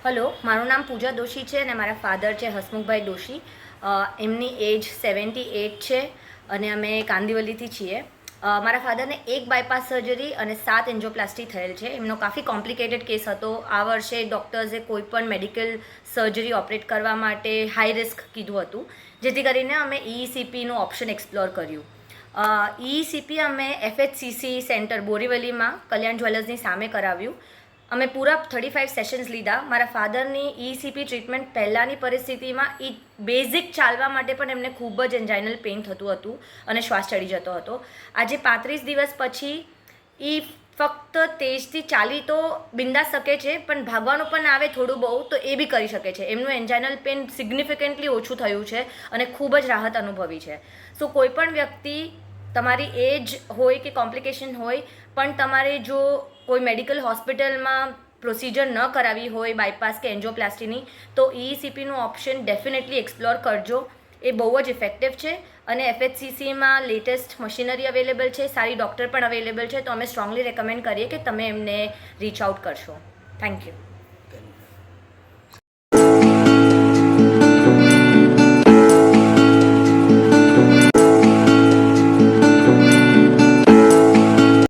Hello, મારું નામ પૂજા દોશી છે અને મારા ફાધર છે હસમુખભાઈ દોશી. એમની એજ 78 છે અને અમે કાંદિવલીથી છીએ. મારા ફાધરને એક બાયપાસ સર્જરી અને 7 એન્જિયોપ્લાસ્ટી થયેલ છે. એમનો કાફી કોમ્પ્લિકેટેડ કેસ હતો. આ વર્ષે ડૉક્ટર્સે કોઈ પણ મેડિકલ સર્જરી ઓપરેટ કરવા માટે હાઈ રિસ્ક કીધું હતું, જેથી કરીને અમે EECPનું ઓપ્શન એક્સપ્લોર કર્યું. EECP અમે FHCC સેન્ટર બોરીવલીમાં કલ્યાણ જ્વેલર્સની સામે કરાવ્યું. અમે પૂરા 35 સેશન્સ લીધા. મારા ફાધરની ECP ટ્રીટમેન્ટ પહેલાંની પરિસ્થિતિમાં બેઝિક ચાલવા માટે પણ એમને ખૂબ જ એન્જાઇનલ પેઇન થતું હતું અને શ્વાસ ચડી જતો હતો. આજે 35 દિવસ પછી એ ફક્ત તેજથી ચાલી તો બિંદાસ શકે છે, પણ ભાગવાનું પણ આવે થોડું બહુ તો એ બી કરી શકે છે. એમનું એન્જાઇનલ પેઇન સિગ્નિફિકન્ટલી ઓછું થયું છે અને ખૂબ જ રાહત અનુભવી છે. સો કોઈ પણ વ્યક્તિ, તમારી એજ હોય કે કોમ્પ્લિકેશન હોય, પણ તમારે જો કોઈ મેડિકલ હોસ્પિટલમાં પ્રોસિજર ન કરાવી હોય બાયપાસ કે એન્જિયોપ્લાસ્ટીની, તો EECPનું ઓપ્શન ડેફિનેટલી એક્સપ્લોર કરજો. એ બહુ જ ઇફેક્ટિવ છે અને FHCCમાં લેટેસ્ટ મશીનરી અવેલેબલ છે, સારી ડૉક્ટર પણ અવેલેબલ છે. તો અમે સ્ટ્રોંગલી રેકમેન્ડ કરીએ કે તમે એમને રીચ આઉટ કરશો. Thank you.